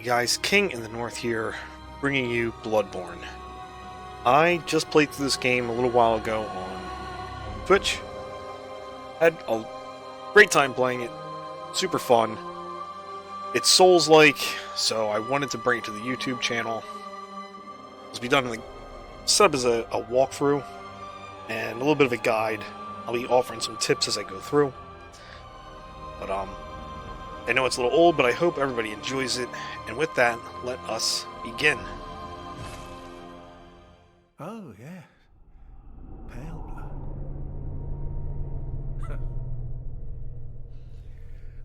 guys, King in the North here, bringing you Bloodborne. I just played through this game a little while ago on Twitch. Had a great time playing it, super fun. It's Souls-like, so I wanted to bring it to the YouTube channel. It'll be done like set up as a walkthrough and a little bit of a guide. I'll be offering some tips as I go through. But I know it's a little old, but I hope everybody enjoys it. And with that, let us begin. Oh, yes. Pale blood.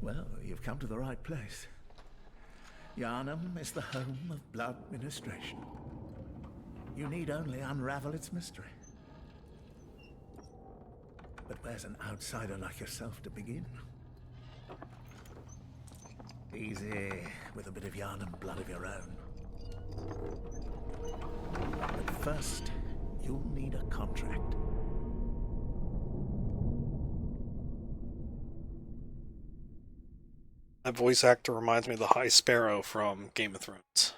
Well, you've come to the right place. Yharnam is the home of blood ministration. You need only unravel its mystery. But where's an outsider like yourself to begin? Easy, with a bit of Yharnam blood of your own. But first, you'll need a contract. That voice actor reminds me of the High Sparrow from Game of Thrones.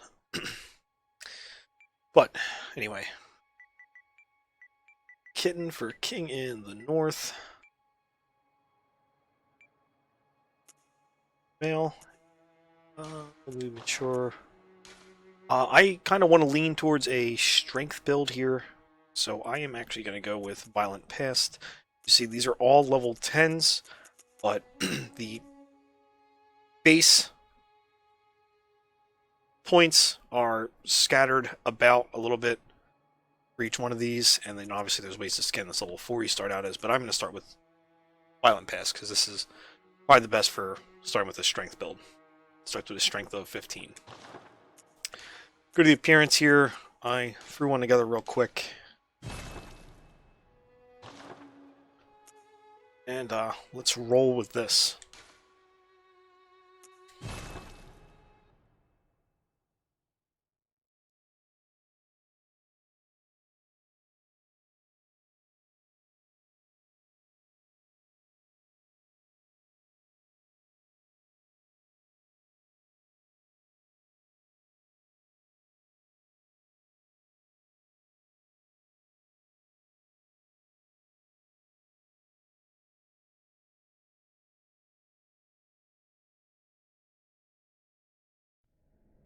But, anyway. Kitten for King in the North. Male. Mature. I kind of want to lean towards a strength build here, so I am actually going to go with Violent Pest. You see, these are all level 10s, but the base points are scattered about a little bit for each one of these, and then obviously there's ways to skin this level 4 you start out as, but I'm going to start with Violent Pest, because this is probably the best for starting with a strength build. Starts with a strength of 15. Go to the appearance here. I threw one together real quick. And let's roll with this.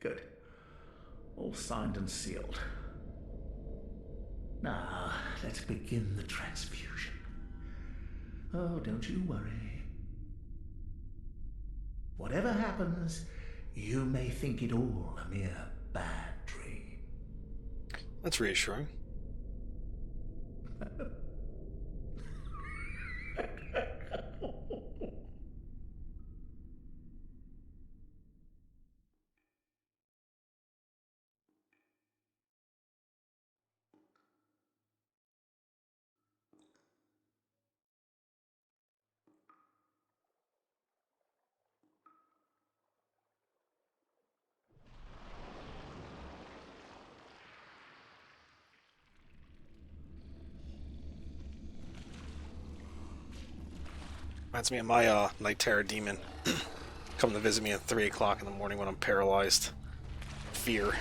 Good. All signed and sealed. Now, let's begin the transfusion. Oh, don't you worry. Whatever happens, you may think it all a mere bad dream. That's reassuring. Reminds me of my Night Terror Demon coming to visit me at 3 o'clock in the morning when I'm paralyzed. Fear.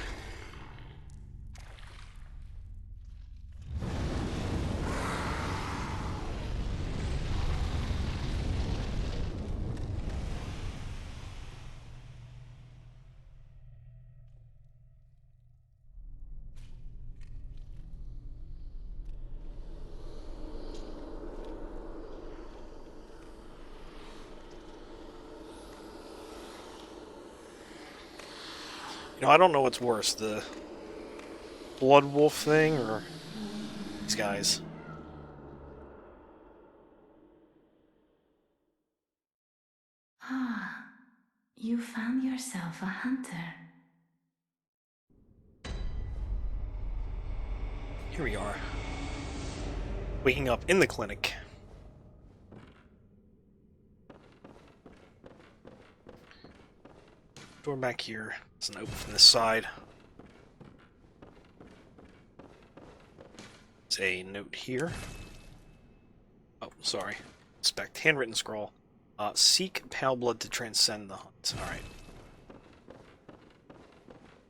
You know, I don't know what's worse, the Blood Wolf thing or these guys. Ah, you found yourself a hunter. Here we are. Waking up in the clinic. Door back here. It's an open from this side. There's a note here. Oh, sorry. Inspect. Handwritten scroll. Seek pale blood to transcend the hunt. Alright.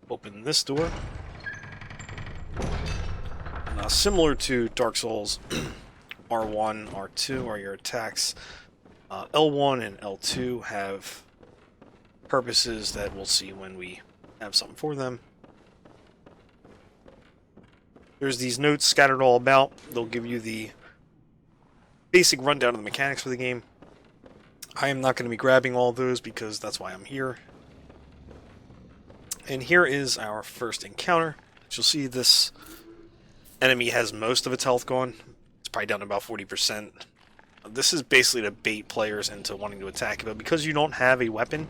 open this door. Similar to Dark Souls, R1, R2 are your attacks. L1 and L2 have purposes that we'll see when we have something for them. There's these notes scattered all about. They'll give you the basic rundown of the mechanics for the game. I am not going to be grabbing all those because that's why I'm here. And here is our first encounter. As you'll see, this enemy has most of its health gone. It's probably down to about 40%. This is basically to bait players into wanting to attack it, but because you don't have a weapon,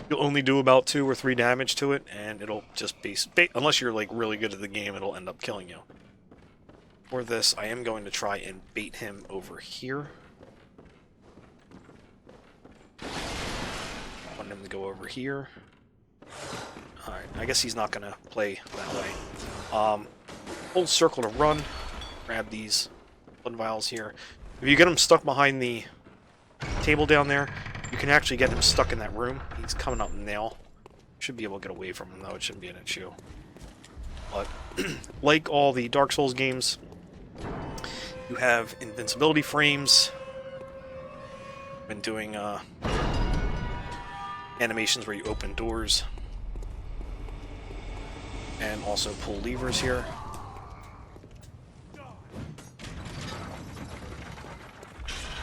you'll only do about 2 or 3 damage to it, and it'll just be... unless you're like really good at the game, it'll end up killing you. For this, I am going to try and bait him over here. I want him to go over here. Alright, I guess he's not going to play that way. Hold circle to run. Grab these blood vials here. If you get him stuck behind the table down there, you can actually get him stuck in that room. He's coming up now. Should be able to get away from him, though. It shouldn't be an issue. But, like all the Dark Souls games, you have invincibility frames. Been doing animations where you open doors. And also pull levers here.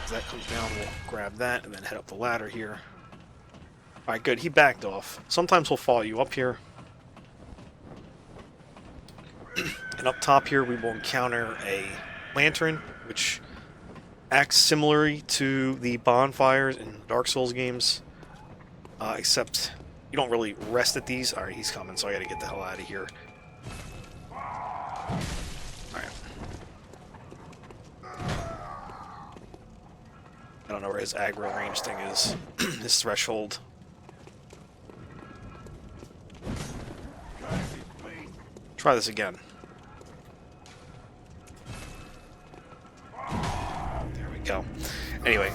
As that comes down, we'll grab that and then head up the ladder here. Alright, good. He backed off. Sometimes he'll follow you up here. And up top here, we will encounter a lantern, which acts similarly to the bonfires in Dark Souls games. Except you don't really rest at these. Alright, he's coming, so I gotta get the hell out of here. Alright. I don't know where his aggro range thing is. His threshold. Try this again. There we go. Anyway,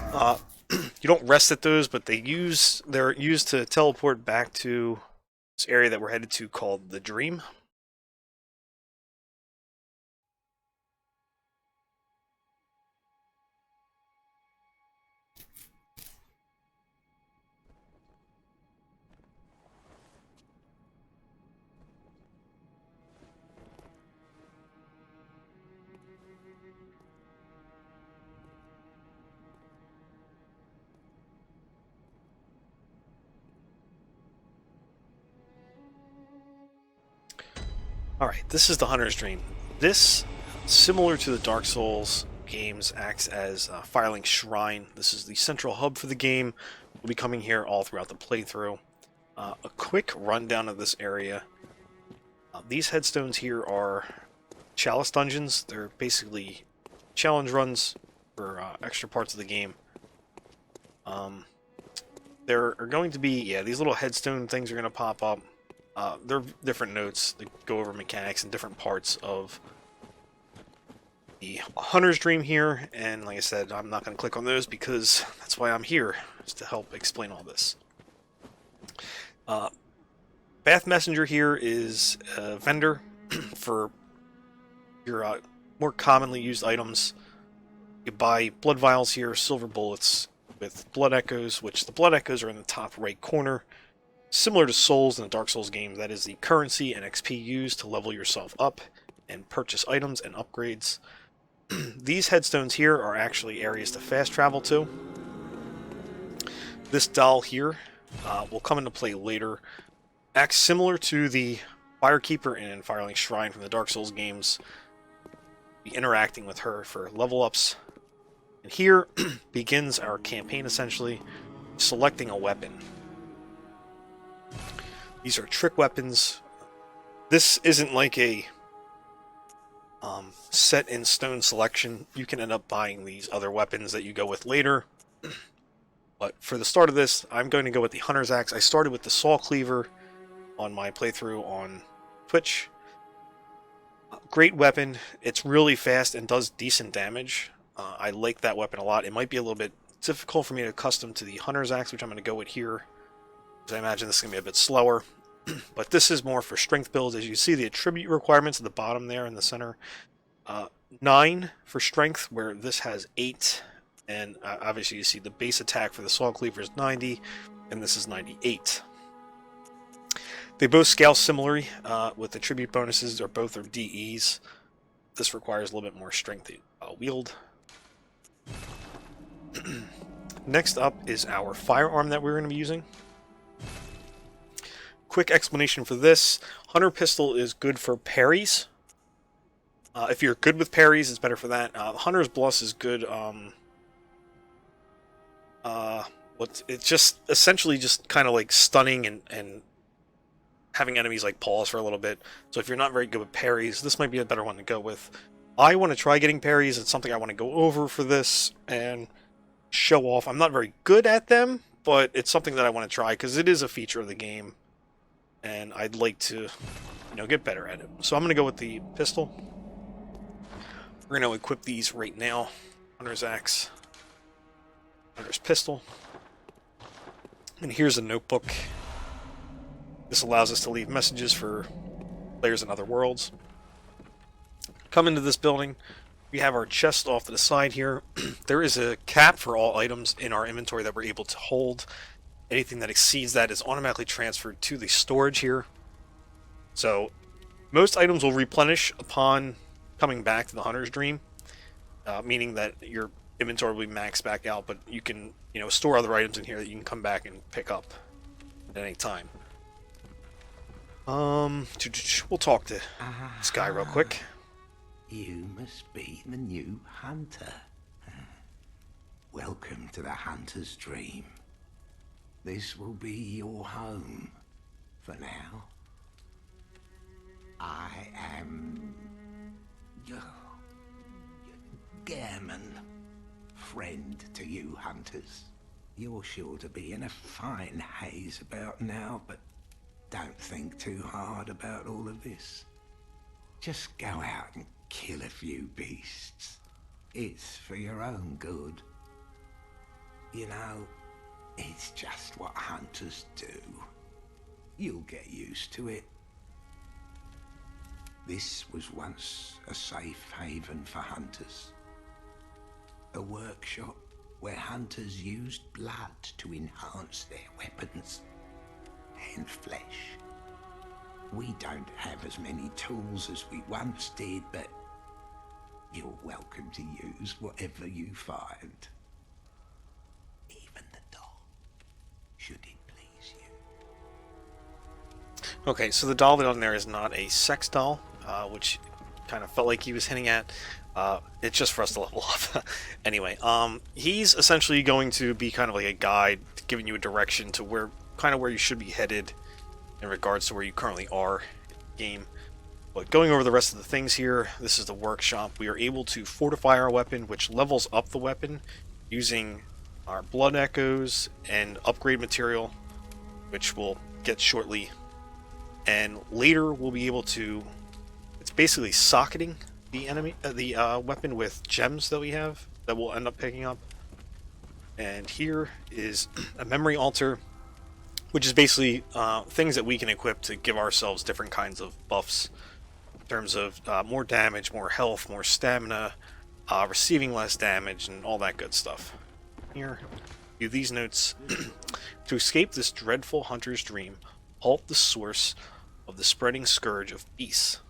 you don't rest at those, but they're used to teleport back to this area that we're headed to called the Dream. Alright, this is the Hunter's Dream. This, similar to the Dark Souls games, acts as a Firelink Shrine. This is the central hub for the game. We'll be coming here all throughout the playthrough. A quick rundown of this area. These headstones here are chalice dungeons. They're basically challenge runs for extra parts of the game. There are going to be, these little headstone things are going to pop up. They're different notes that go over mechanics and different parts of the Hunter's Dream here, and like I said, I'm not going to click on those because that's why I'm here, is to help explain all this. Bath Messenger here is a vendor for your more commonly used items. You buy blood vials here, silver bullets with blood echoes, which the blood echoes are in the top right corner. Similar to Souls in the Dark Souls game, that is the currency and XP used to level yourself up and purchase items and upgrades. These headstones here are actually areas to fast travel to. This doll here will come into play later. Acts similar to the Firekeeper and Firelink Shrine from the Dark Souls games. Be interacting with her for level ups. And here begins our campaign essentially, selecting a weapon. These are trick weapons. This isn't like a set in stone selection. You can end up buying these other weapons that you go with later. But for the start of this, I'm going to go with the Hunter's Axe. I started with the Saw Cleaver on my playthrough on Twitch. Great weapon. It's really fast and does decent damage. I like that weapon a lot. It might be a little bit difficult for me to accustom to the Hunter's Axe, which I'm going to go with here, because I imagine this is going to be a bit slower. But this is more for strength builds. As you see, the attribute requirements at the bottom there in the center. 9 for strength, where this has 8. And obviously you see the base attack for the Saw Cleaver is 90, and this is 98. They both scale similarly with attribute bonuses, or both are DEs. This requires a little bit more strength to wield. Next up is our firearm that we're going to be using. Quick explanation for this. Hunter Pistol is good for parries. If you're good with parries, it's better for that. Hunter's Bluss is good. It's just essentially just kind of like stunning and having enemies like pause for a little bit. So if you're not very good with parries, this might be a better one to go with. I want to try getting parries. It's something I want to go over for this and show off. I'm not very good at them, but it's something that I want to try because it is a feature of the game, and I'd like to, get better at it. So I'm going to go with the pistol. We're going to equip these right now. Hunter's Axe, Hunter's Pistol, and here's a notebook. This allows us to leave messages for players in other worlds. Come into this building. We have our chest off to the side here. There is a cap for all items in our inventory that we're able to hold. Anything that exceeds that is automatically transferred to the storage here. So most items will replenish upon coming back to the Hunter's Dream, meaning that your inventory will be maxed back out, but you can store other items in here that you can come back and pick up at any time. We'll talk to this guy real quick. You must be the new hunter. Welcome to the Hunter's Dream. This will be your home for now. I am Gairman, friend to you hunters. You're sure to be in a fine haze about now, but don't think too hard about all of this. Just go out and kill a few beasts. It's for your own good. It's just what hunters do. You'll get used to it. This was once a safe haven for hunters. A workshop where hunters used blood to enhance their weapons and flesh. We don't have as many tools as we once did, but you're welcome to use whatever you find. Even the doll, should it please you. Okay, so the doll on there is not a sex doll, which kind of felt like he was hinting at. It's just for us to level up. Anyway, he's essentially going to be kind of like a guide, giving you a direction to where you should be headed in regards to where you currently are in the game. But going over the rest of the things here, this is the workshop. We are able to fortify our weapon, which levels up the weapon using our blood echoes and upgrade material, which we'll get shortly. And later we'll be able to, it's basically socketing the weapon with gems that we have that we'll end up picking up. And here is a memory altar, which is basically things that we can equip to give ourselves different kinds of buffs in terms of more damage, more health, more stamina, receiving less damage, and all that good stuff. Here, do these notes. To escape this dreadful hunter's dream, halt the source of the spreading scourge of beasts,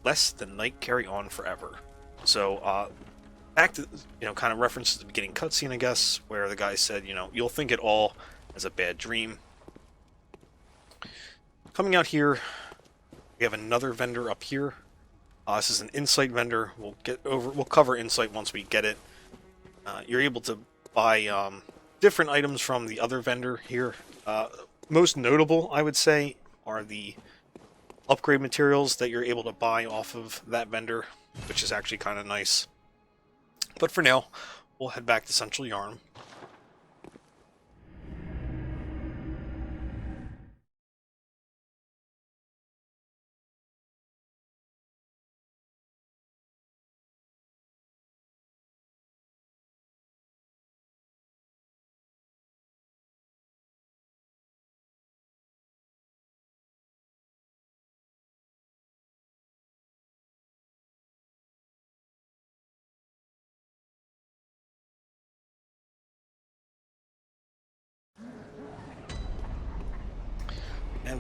lest the night carry on forever. So, back to, kind of reference to the beginning cutscene, I guess, where the guy said, you'll think it all as a bad dream. Coming out here, we have another vendor up here. This is an insight vendor. We'll cover insight once we get it. You're able to buy different items from the other vendor here. Most notable, I would say, are the upgrade materials that you're able to buy off of that vendor, which is actually kind of nice. But for now, we'll head back to Central Yharnam.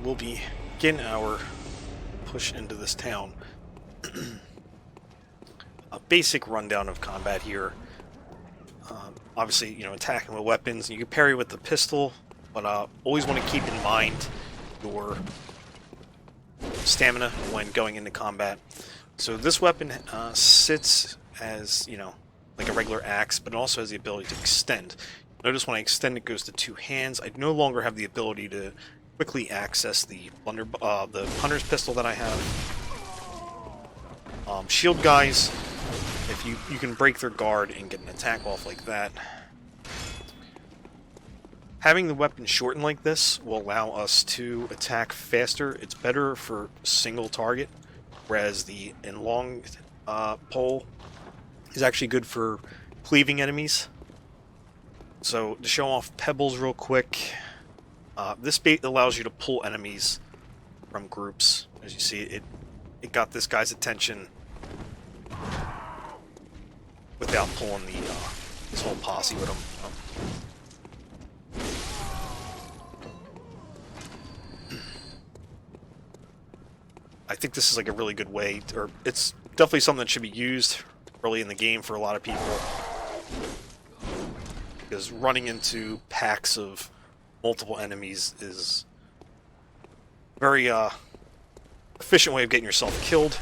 we'll begin our push into this town. A basic rundown of combat here. Obviously, you know, attacking with weapons. You can parry with the pistol, but always want to keep in mind your stamina when going into combat. So this weapon sits as, you know, like a regular axe, but it also has the ability to extend. Notice when I extend, it goes to 2 hands. I no longer have the ability to quickly access the hunter's pistol that I have. Shield guys, if you can break their guard and get an attack off like that. Having the weapon shortened like this will allow us to attack faster. It's better for single target, whereas the long pole is actually good for cleaving enemies. So to show off pebbles real quick, this bait allows you to pull enemies from groups. As you see, it got this guy's attention without pulling his whole posse with him. I think this is like a really good way, or it's definitely something that should be used early in the game for a lot of people. Because running into packs of multiple enemies is a very efficient way of getting yourself killed.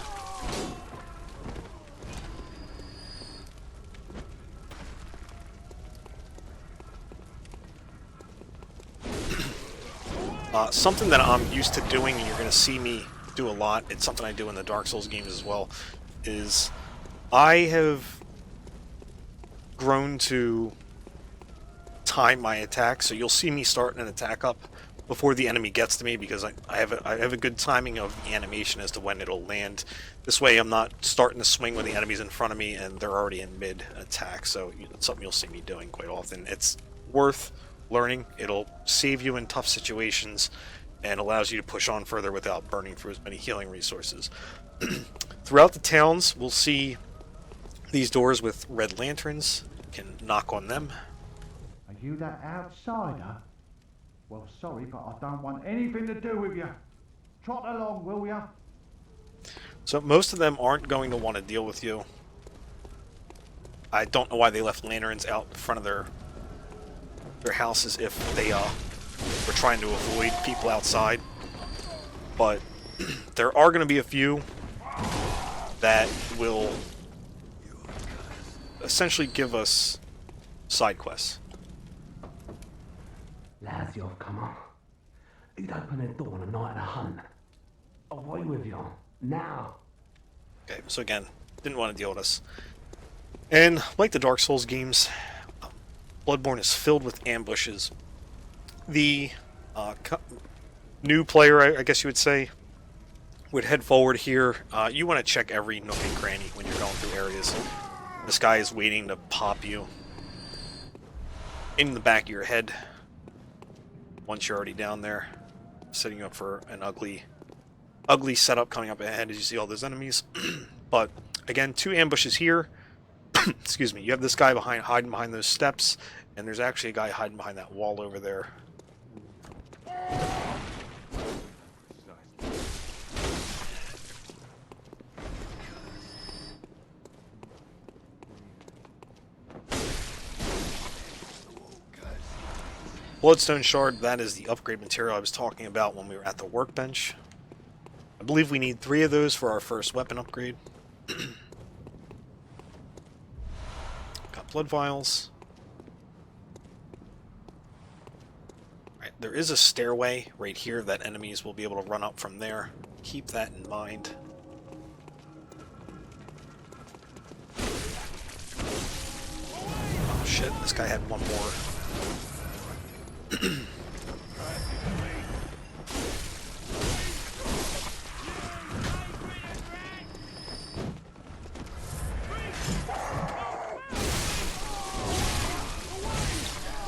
Something that I'm used to doing, and you're going to see me do a lot, it's something I do in the Dark Souls games as well, is I have grown to time my attack, so you'll see me start an attack up before the enemy gets to me, because I have a good timing of the animation as to when it'll land. This way I'm not starting to swing when the enemy's in front of me and they're already in mid attack, so it's something you'll see me doing quite often. It's worth learning. It'll save you in tough situations and allows you to push on further without burning through as many healing resources. Throughout the towns, we'll see these doors with red lanterns. You can knock on them. Are you that outsider? Well, sorry, but I don't want anything to do with you. Trot along, will ya? So most of them aren't going to want to deal with you. I don't know why they left lanterns out in front of their houses if they were trying to avoid people outside. But there are going to be a few that will essentially give us side quests. Lads, you've come on. You'd open the door on a night of a hunt. Away with you. Now. Okay, so again, didn't want to deal with us. And like the Dark Souls games, Bloodborne is filled with ambushes. The new player, I guess you would say, would head forward here. You want to check every nook and cranny when you're going through areas. This guy is waiting to pop you in the back of your head once you're already down there, setting you up for an ugly setup coming up ahead as you see all those enemies. But again, 2 ambushes here. Excuse me. You have this guy hiding behind those steps, and there's actually a guy hiding behind that wall over there. Bloodstone Shard, that is the upgrade material I was talking about when we were at the workbench. I believe we need 3 of those for our first weapon upgrade. Got blood vials. Alright, there is a stairway right here that enemies will be able to run up from there. Keep that in mind. Oh shit, this guy had one more.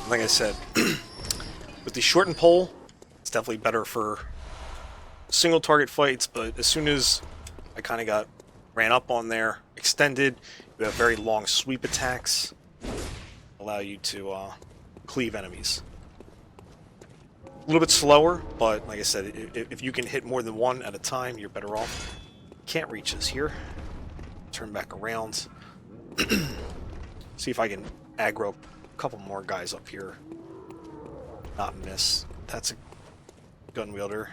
Like I said, with the shortened pole, it's definitely better for single target fights, but as soon as I kind of ran up on there, extended, you have very long sweep attacks, allow you to cleave enemies. A little bit slower, but like I said, if you can hit more than one at a time, you're better off. Can't reach this here. Turn back around. See if I can aggro a couple more guys up here. Not miss. That's a gun wielder.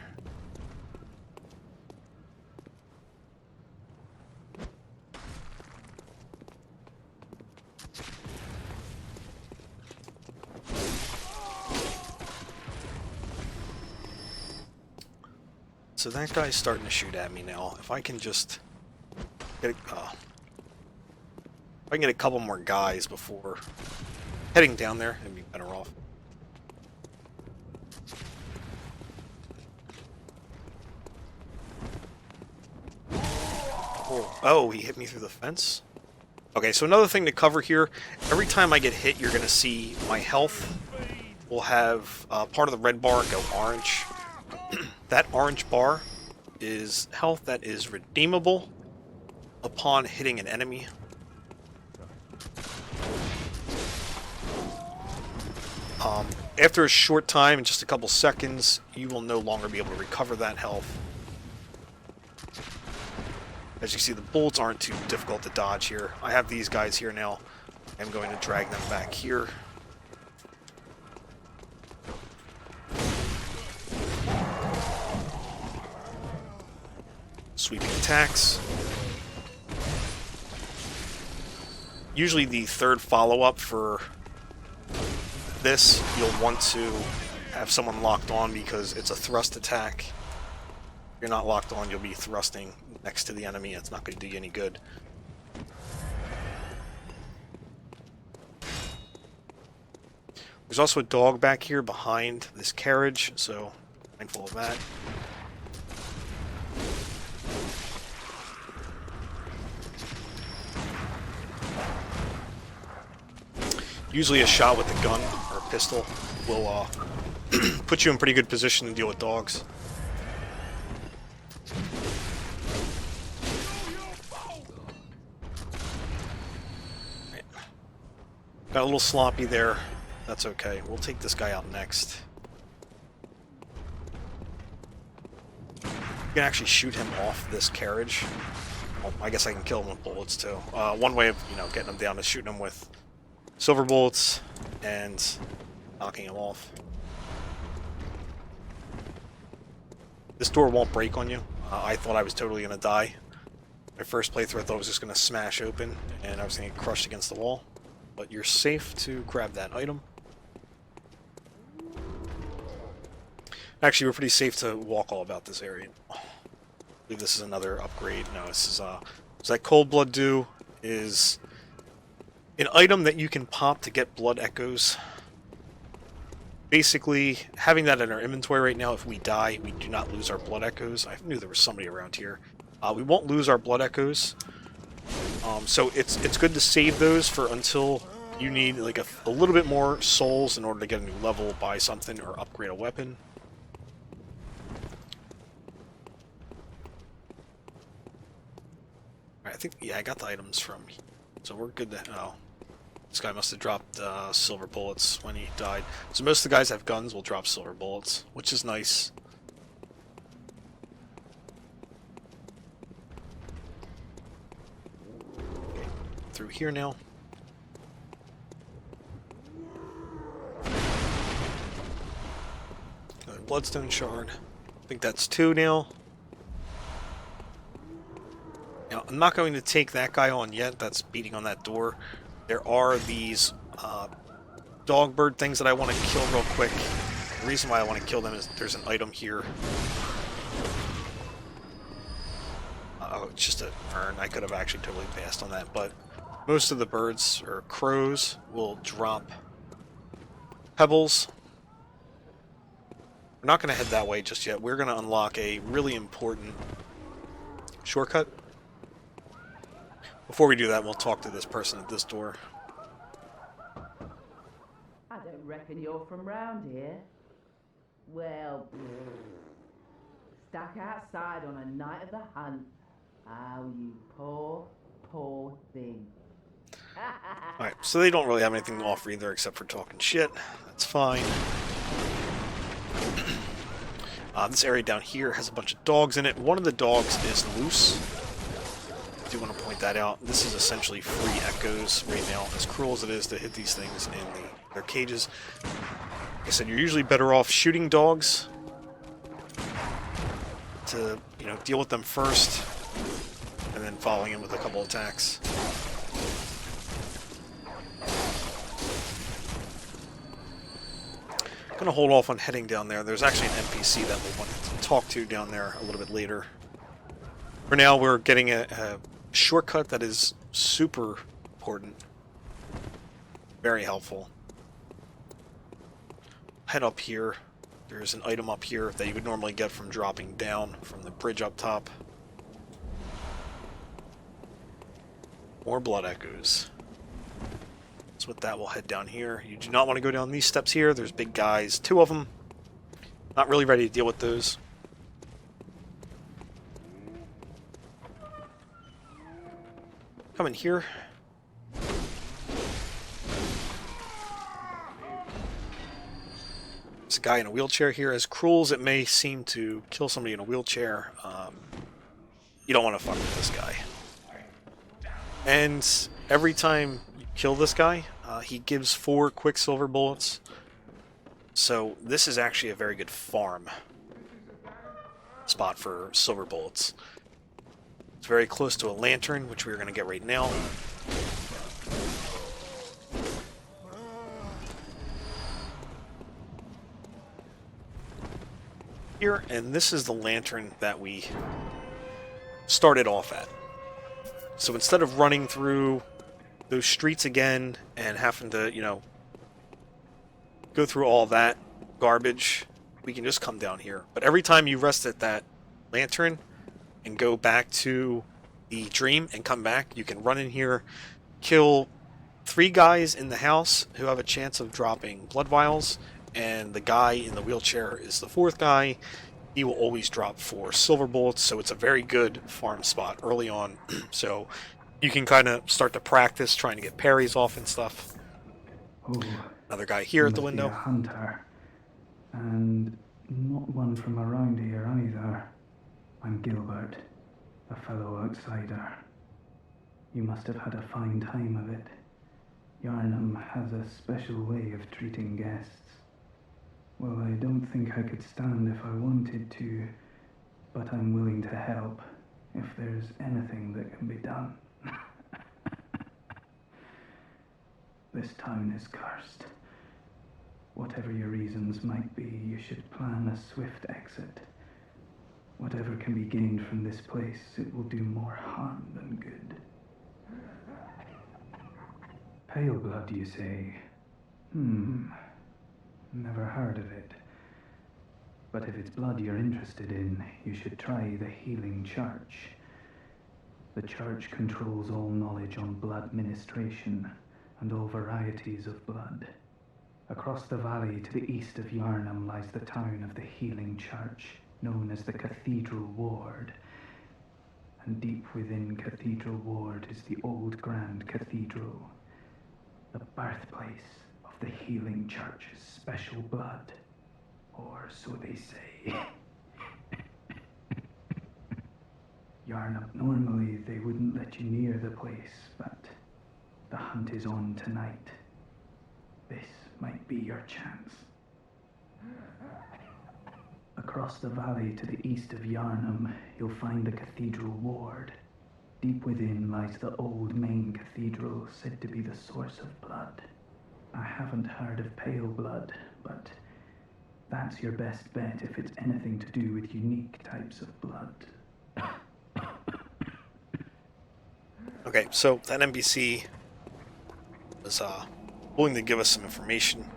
So that guy's starting to shoot at me now. If I can just get if I can get a couple more guys before heading down there, I'd be better off. Oh, he hit me through the fence? Okay, so another thing to cover here, every time I get hit, you're going to see my health will have part of the red bar go orange. That orange bar is health that is redeemable upon hitting an enemy. After a short time, in just a couple seconds, you will no longer be able to recover that health. As you see, the bullets aren't too difficult to dodge here. I have these guys here now. I'm going to drag them back here. Sweeping attacks. Usually the third follow-up for this, you'll want to have someone locked on because it's a thrust attack. If you're not locked on, you'll be thrusting next to the enemy. It's not going to do you any good. There's also a dog back here behind this carriage, so mindful of that. Usually a shot with a gun or a pistol will put you in pretty good position to deal with dogs. Right. Got a little sloppy there. That's okay. We'll take this guy out next. You can actually shoot him off this carriage. Well, I guess I can kill him with bullets too. One way of, getting him down is shooting him with silver bullets and knocking him off. This door won't break on you. I thought I was totally going to die. My first playthrough, I thought it was just going to smash open and I was going to get crushed against the wall. But you're safe to grab that item. Actually, we're pretty safe to walk all about this area. I believe this is another upgrade. No, this is so that Cold Blood Dew is an item that you can pop to get blood echoes. Basically, having that in our inventory right now, if we die, we do not lose our blood echoes. I knew there was somebody around here. We won't lose our blood echoes. So it's good to save those for until you need like a little bit more souls in order to get a new level, buy something, or upgrade a weapon. Alright, I think, yeah, I got the items from here. So we're good to... Oh. This guy must have dropped silver bullets when he died. So most of the guys that have guns will drop silver bullets, which is nice. Okay, through here now. Another bloodstone shard. I think that's 2 now. Now, I'm not going to take that guy on yet. That's beating on that door. There are these dog bird things that I want to kill real quick. The reason why I want to kill them is there's an item here. Oh, it's just a fern. I could have actually totally passed on that, but most of the birds, or crows, will drop pebbles. We're not going to head that way just yet. We're going to unlock a really important shortcut. Before we do that, we'll talk to this person at this door. I don't reckon you're from round here. Well, stuck outside on a night of the hunt. Oh, you poor, poor thing. Alright, so they don't really have anything to offer either except for talking shit. That's fine. This area down here has a bunch of dogs in it. One of the dogs is loose. I do want to point that out. This is essentially free echoes right now, as cruel as it is to hit these things in their cages. Like I said, you're usually better off shooting dogs to, you know, deal with them first, and then following in with a couple attacks. I'm going to hold off on heading down there. There's actually an NPC that we'll want to talk to down there a little bit later. For now, we're getting a shortcut that is super important. Very helpful. Head up here. There's an item up here that you would normally get from dropping down from the bridge up top. More blood echoes. So with that, we'll head down here. You do not want to go down these steps here. There's big guys, 2 of them. Not really ready to deal with those. Come in here. There's a guy in a wheelchair here. As cruel as it may seem to kill somebody in a wheelchair, you don't want to fuck with this guy. And every time you kill this guy, he gives 4 quicksilver bullets. So this is actually a very good farm spot for silver bullets. It's very close to a lantern, which we're going to get right now. Here, and this is the lantern that we started off at. So instead of running through those streets again and having to, you know, go through all that garbage, we can just come down here. But every time you rest at that lantern and go back to the dream and come back, you can run in here, kill 3 guys in the house who have a chance of dropping blood vials, and the guy in the wheelchair is the 4th guy. He will always drop 4 silver bullets, so it's a very good farm spot early on. So you can kind of start to practice trying to get parries off and stuff. Oh, Another guy here at the must be window. a hunter, and not one from around here either. I'm Gilbert, a fellow outsider. You must have had a fine time of it. Yharnam has a special way of treating guests. Well, I don't think I could stand if I wanted to, but I'm willing to help if there's anything that can be done. This town is cursed. Whatever your reasons might be, you should plan a swift exit. Whatever can be gained from this place, it will do more harm than good. Pale blood, you say? Never heard of it. But if it's blood you're interested in, you should try the Healing Church. The church controls all knowledge on blood ministration and all varieties of blood. Across the valley to the east of Yharnam lies the town of the Healing Church, known as the Cathedral Ward. And deep within Cathedral Ward is the old Grand Cathedral, the birthplace of the Healing Church's special blood, or so they say. Yharnam, normally they wouldn't let you near the place, but the hunt is on tonight. This might be your chance. Across the valley to the east of Yharnam, you'll find the Cathedral Ward. Deep within lies the old main cathedral, said to be the source of blood. I haven't heard of pale blood, but that's your best bet if it's anything to do with unique types of blood. Okay, so that NPC was willing to give us some information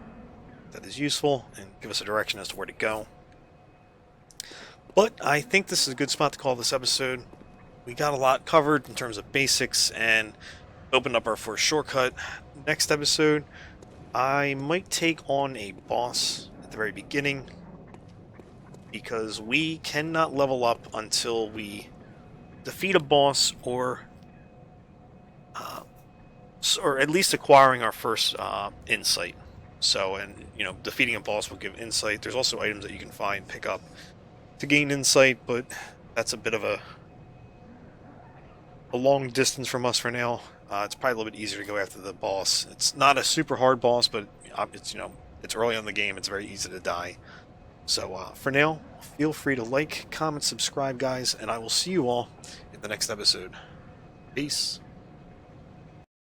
that is useful and give us a direction as to where to go. But I think this is a good spot to call this episode. We got a lot covered in terms of basics and opened up our first shortcut. Next episode, I might take on a boss at the very beginning, because we cannot level up until we defeat a boss or at least acquiring our first insight. So, and you know, defeating a boss will give insight. There's also items that you can find, pick up to gain insight, but that's a bit of a long distance from us for now. It's probably a little bit easier to go after the boss. It's not a super hard boss, but it's, you know, it's early on in the game. It's very easy to die. So for now, feel free to like, comment, subscribe, guys, and I will see you all in the next episode. Peace.